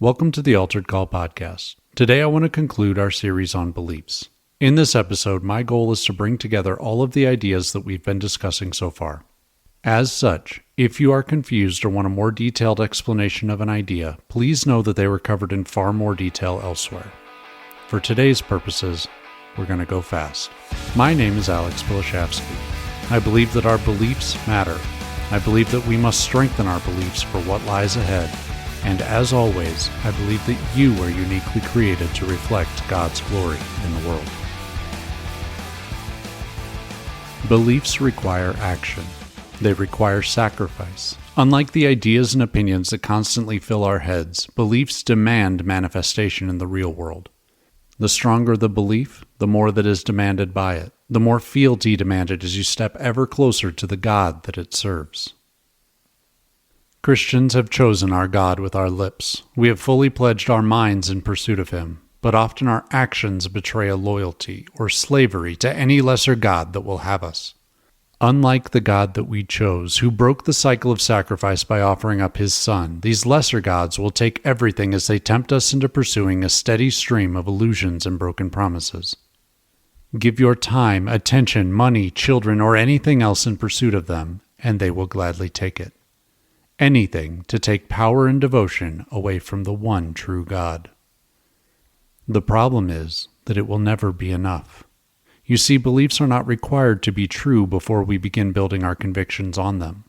Welcome to the Altered Call podcast. Today I want to conclude our series on beliefs. In this episode, my goal is to bring together all of the ideas that we've been discussing so far. As such, if you are confused or want a more detailed explanation of an idea, please know that they were covered in far more detail elsewhere. For today's purposes, we're going to go fast. My name is Pillischafske. I believe that our beliefs matter. I believe that we must strengthen our beliefs for what lies ahead. And as always, I believe that you are uniquely created to reflect God's glory in the world. Beliefs require action. They require sacrifice. Unlike the ideas and opinions that constantly fill our heads, beliefs demand manifestation in the real world. The stronger the belief, the more that is demanded by it, the more fealty demanded as you step ever closer to the God that it serves. Christians have chosen our God with our lips. We have fully pledged our minds in pursuit of Him, but often our actions betray a loyalty or slavery to any lesser God that will have us. Unlike the God that we chose, who broke the cycle of sacrifice by offering up His Son, these lesser gods will take everything as they tempt us into pursuing a steady stream of illusions and broken promises. Give your time, attention, money, children, or anything else in pursuit of them, and they will gladly take it. Anything to take power and devotion away from the one true God. The problem is that it will never be enough. You see, beliefs are not required to be true before we begin building our convictions on them,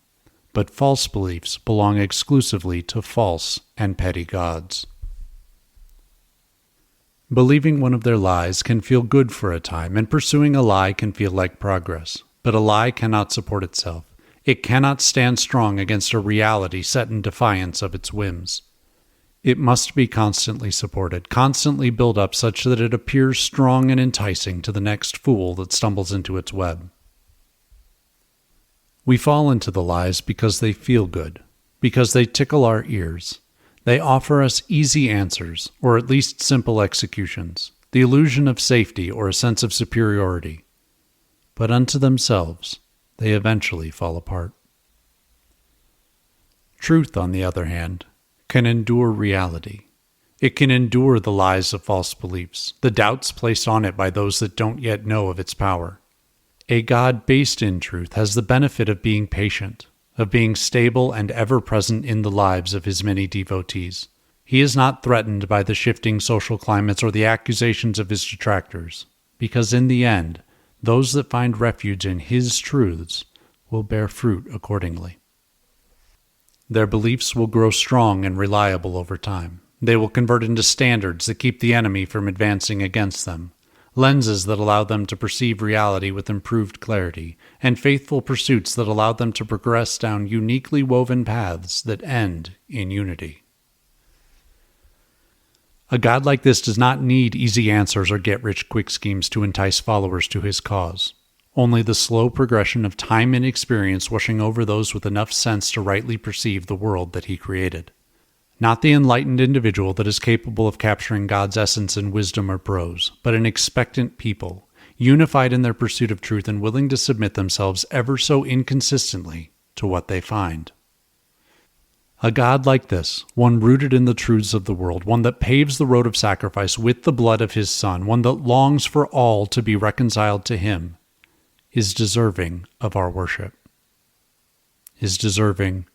but false beliefs belong exclusively to false and petty gods. Believing one of their lies can feel good for a time, and pursuing a lie can feel like progress, but a lie cannot support itself. It cannot stand strong against a reality set in defiance of its whims. It must be constantly supported, constantly built up such that it appears strong and enticing to the next fool that stumbles into its web. We fall into the lies because they feel good, because they tickle our ears. They offer us easy answers, or at least simple executions, the illusion of safety or a sense of superiority. But unto themselves, they eventually fall apart. Truth, on the other hand, can endure reality. It can endure the lies of false beliefs, the doubts placed on it by those that don't yet know of its power. A God based in truth has the benefit of being patient, of being stable and ever present in the lives of His many devotees. He is not threatened by the shifting social climates or the accusations of His detractors, because in the end, those that find refuge in His truths will bear fruit accordingly. Their beliefs will grow strong and reliable over time. They will convert into standards that keep the enemy from advancing against them, lenses that allow them to perceive reality with improved clarity, and faithful pursuits that allow them to progress down uniquely woven paths that end in unity. A God like this does not need easy answers or get-rich-quick schemes to entice followers to His cause. Only the slow progression of time and experience washing over those with enough sense to rightly perceive the world that He created. Not the enlightened individual that is capable of capturing God's essence in wisdom or prose, but an expectant people, unified in their pursuit of truth and willing to submit themselves ever so inconsistently to what they find. A God like this, one rooted in the truths of the world, one that paves the road of sacrifice with the blood of His Son, one that longs for all to be reconciled to Him, is deserving of our worship, is deserving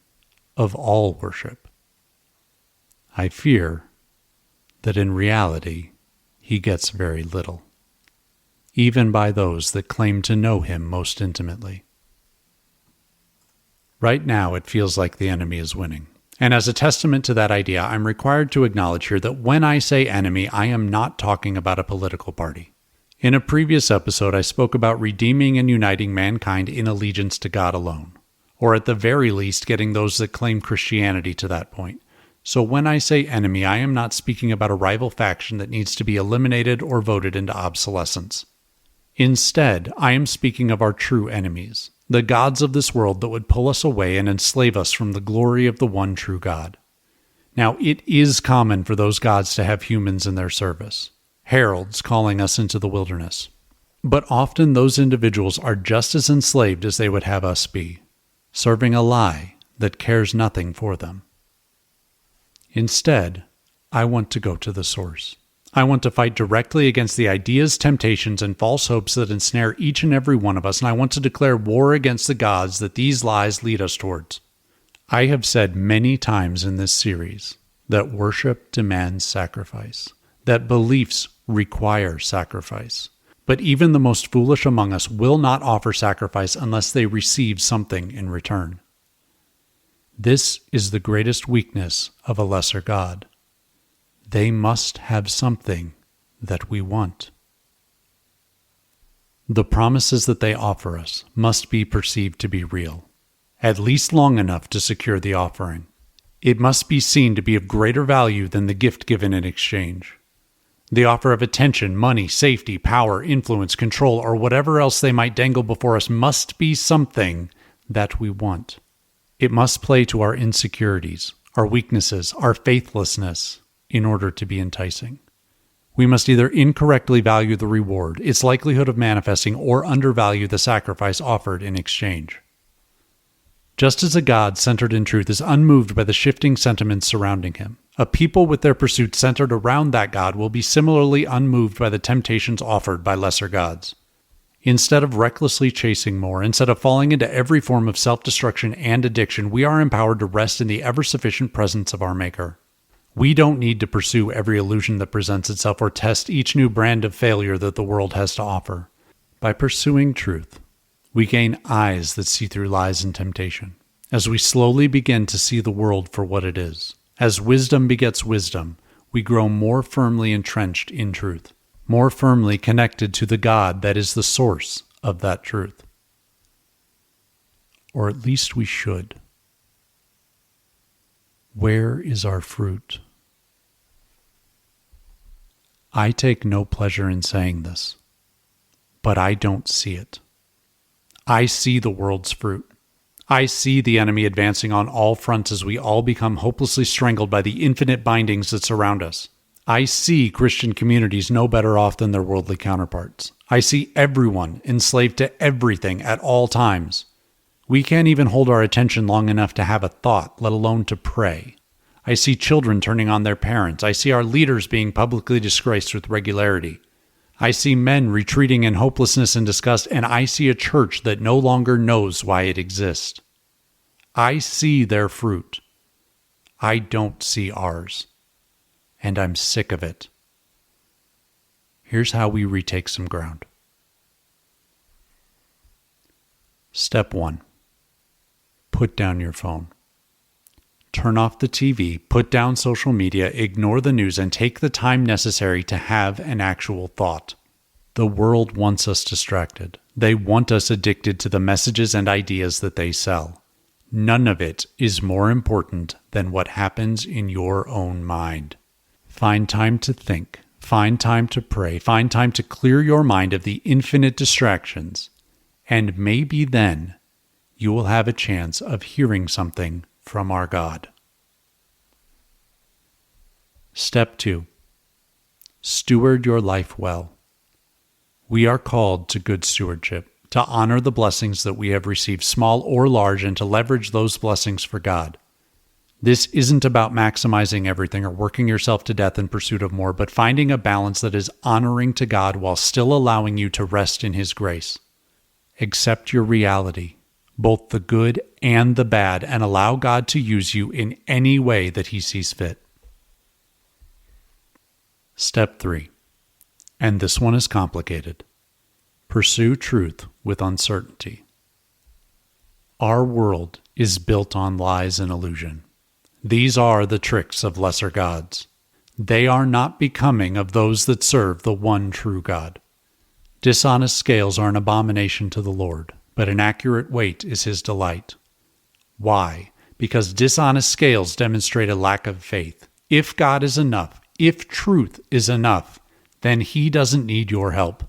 of all worship. I fear that in reality, He gets very little, even by those that claim to know Him most intimately. Right now, it feels like the enemy is winning. And as a testament to that idea, I'm required to acknowledge here that when I say enemy, I am not talking about a political party. In a previous episode, I spoke about redeeming and uniting mankind in allegiance to God alone, or at the very least getting those that claim Christianity to that point. So when I say enemy, I am not speaking about a rival faction that needs to be eliminated or voted into obsolescence. Instead, I am speaking of our true enemies, the gods of this world that would pull us away and enslave us from the glory of the one true God. Now, it is common for those gods to have humans in their service, heralds calling us into the wilderness. But often those individuals are just as enslaved as they would have us be, serving a lie that cares nothing for them. Instead, I want to go to the source. I want to fight directly against the ideas, temptations, and false hopes that ensnare each and every one of us, and I want to declare war against the gods that these lies lead us towards. I have said many times in this series that worship demands sacrifice, that beliefs require sacrifice. But even the most foolish among us will not offer sacrifice unless they receive something in return. This is the greatest weakness of a lesser god. They must have something that we want. The promises that they offer us must be perceived to be real, at least long enough to secure the offering. It must be seen to be of greater value than the gift given in exchange. The offer of attention, money, safety, power, influence, control, or whatever else they might dangle before us must be something that we want. It must play to our insecurities, our weaknesses, our faithlessness in order to be enticing. We must either incorrectly value the reward, its likelihood of manifesting, or undervalue the sacrifice offered in exchange. Just as a God centered in truth is unmoved by the shifting sentiments surrounding him, a people with their pursuits centered around that God will be similarly unmoved by the temptations offered by lesser gods. Instead of recklessly chasing more, instead of falling into every form of self-destruction and addiction, we are empowered to rest in the ever-sufficient presence of our Maker. We don't need to pursue every illusion that presents itself or test each new brand of failure that the world has to offer. By pursuing truth, we gain eyes that see through lies and temptation. As we slowly begin to see the world for what it is, as wisdom begets wisdom, we grow more firmly entrenched in truth, more firmly connected to the God that is the source of that truth. Or at least we should. Where is our fruit? I take no pleasure in saying this, but I don't see it. I see the world's fruit. I see the enemy advancing on all fronts as we all become hopelessly strangled by the infinite bindings that surround us. I see Christian communities no better off than their worldly counterparts. I see everyone enslaved to everything at all times. We can't even hold our attention long enough to have a thought, let alone to pray. I see children turning on their parents. I see our leaders being publicly disgraced with regularity. I see men retreating in hopelessness and disgust, and I see a church that no longer knows why it exists. I see their fruit. I don't see ours. And I'm sick of it. Here's how we retake some ground. Step 1. Put down your phone. Turn off the TV, put down social media, ignore the news, and take the time necessary to have an actual thought. The world wants us distracted. They want us addicted to the messages and ideas that they sell. None of it is more important than what happens in your own mind. Find time to think. Find time to pray. Find time to clear your mind of the infinite distractions. And maybe then you will have a chance of hearing something from our God. Step 2. Steward your life well. We are called to good stewardship, to honor the blessings that we have received, small or large, and to leverage those blessings for God. This isn't about maximizing everything or working yourself to death in pursuit of more, but finding a balance that is honoring to God while still allowing you to rest in His grace. Accept your reality, both the good and the bad, and allow God to use you in any way that He sees fit. Step 3. And this one is complicated. Pursue truth with uncertainty. Our world is built on lies and illusion. These are the tricks of lesser gods. They are not becoming of those that serve the one true God. Dishonest scales are an abomination to the Lord, but an accurate weight is His delight. Why? Because dishonest scales demonstrate a lack of faith. If God is enough, if truth is enough, then He doesn't need your help.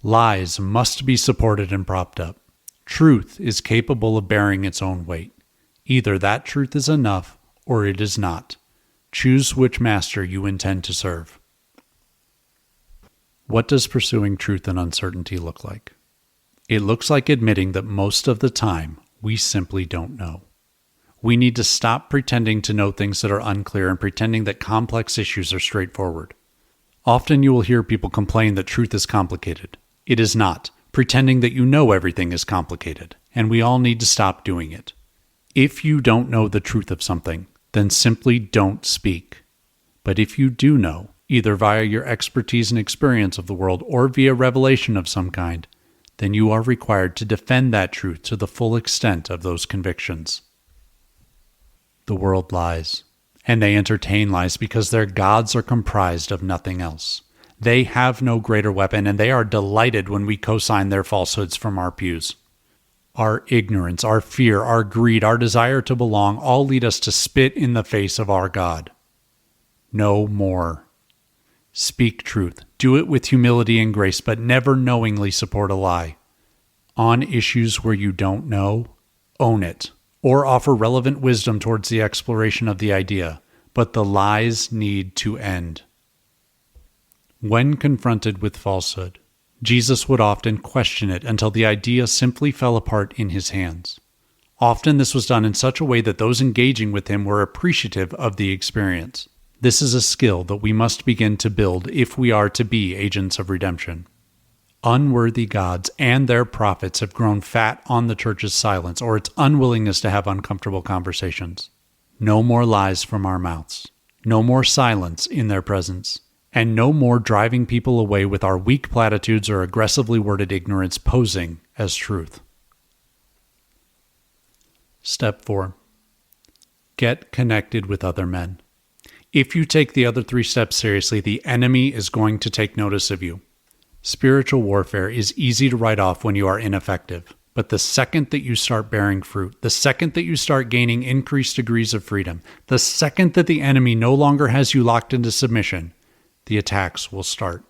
Lies must be supported and propped up. Truth is capable of bearing its own weight. Either that truth is enough or it is not. Choose which master you intend to serve. What does pursuing truth and uncertainty look like? It looks like admitting that most of the time we simply don't know. We need to stop pretending to know things that are unclear and pretending that complex issues are straightforward. Often you will hear people complain that truth is complicated. It is not. Pretending that you know everything is complicated, and we all need to stop doing it. If you don't know the truth of something, then simply don't speak. But if you do know, either via your expertise and experience of the world or via revelation of some kind, then you are required to defend that truth to the full extent of those convictions. The world lies, and they entertain lies because their gods are comprised of nothing else. They have no greater weapon, and they are delighted when we co-sign their falsehoods from our pews. Our ignorance, our fear, our greed, our desire to belong all lead us to spit in the face of our God. No more. Speak truth. Do it with humility and grace, but never knowingly support a lie. On issues where you don't know, own it, or offer relevant wisdom towards the exploration of the idea, but the lies need to end. When confronted with falsehood, Jesus would often question it until the idea simply fell apart in his hands. Often this was done in such a way that those engaging with him were appreciative of the experience. This is a skill that we must begin to build if we are to be agents of redemption. Unworthy gods and their prophets have grown fat on the church's silence or its unwillingness to have uncomfortable conversations. No more lies from our mouths. No more silence in their presence. And no more driving people away with our weak platitudes or aggressively worded ignorance posing as truth. Step 4. Get connected with other men. If you take the other 3 steps seriously, the enemy is going to take notice of you. Spiritual warfare is easy to write off when you are ineffective, but the second that you start bearing fruit, the second that you start gaining increased degrees of freedom, the second that the enemy no longer has you locked into submission, the attacks will start.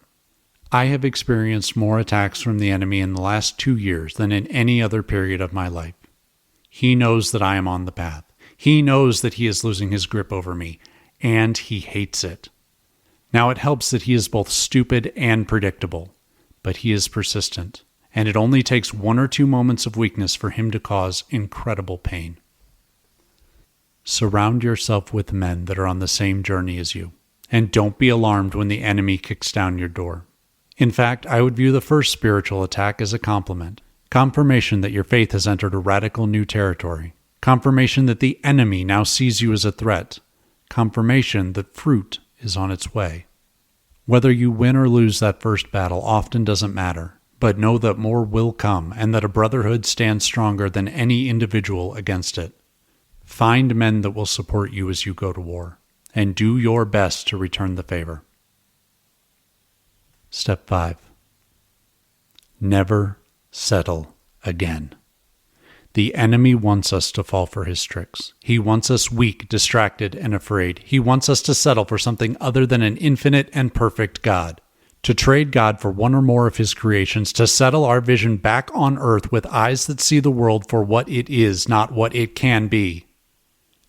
I have experienced more attacks from the enemy in the last 2 years than in any other period of my life. He knows that I am on the path. He knows that he is losing his grip over me, and he hates it. Now it helps that he is both stupid and predictable, but he is persistent, and it only takes 1 or 2 moments of weakness for him to cause incredible pain. Surround yourself with men that are on the same journey as you, and don't be alarmed when the enemy kicks down your door. In fact, I would view the first spiritual attack as a compliment, confirmation that your faith has entered a radical new territory, confirmation that the enemy now sees you as a threat, confirmation that fruit is on its way. Whether you win or lose that first battle often doesn't matter, but know that more will come and that a brotherhood stands stronger than any individual against it. Find men that will support you as you go to war, and do your best to return the favor. Step 5. Never settle again. The enemy wants us to fall for his tricks. He wants us weak, distracted, and afraid. He wants us to settle for something other than an infinite and perfect God. To trade God for one or more of his creations, to settle our vision back on earth with eyes that see the world for what it is, not what it can be.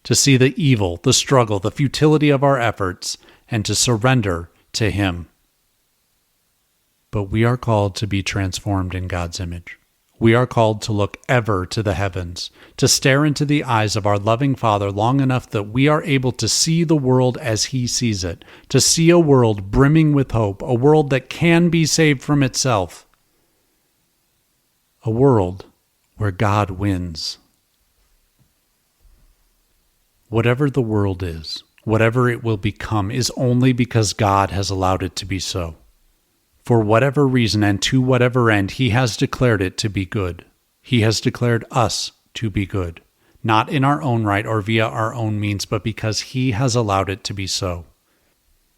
To see the evil, the struggle, the futility of our efforts, and to surrender to him. But we are called to be transformed in God's image. We are called to look ever to the heavens, to stare into the eyes of our loving Father long enough that we are able to see the world as he sees it, to see a world brimming with hope, a world that can be saved from itself, a world where God wins. Whatever the world is, whatever it will become, is only because God has allowed it to be so. For whatever reason and to whatever end, he has declared it to be good. He has declared us to be good, not in our own right or via our own means, but because he has allowed it to be so.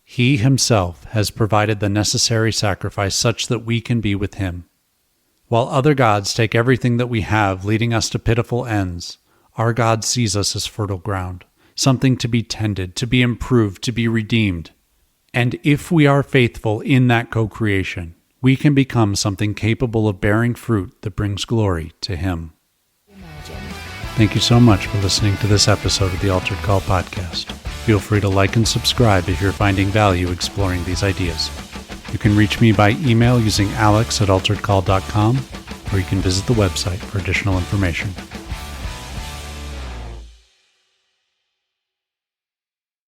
He himself has provided the necessary sacrifice such that we can be with him. While other gods take everything that we have, leading us to pitiful ends, our God sees us as fertile ground, something to be tended, to be improved, to be redeemed. And if we are faithful in that co-creation, we can become something capable of bearing fruit that brings glory to him. Thank you so much for listening to this episode of the Altered Call podcast. Feel free to like and subscribe if you're finding value exploring these ideas. You can reach me by email using alex@alteredcall.com, or you can visit the website for additional information.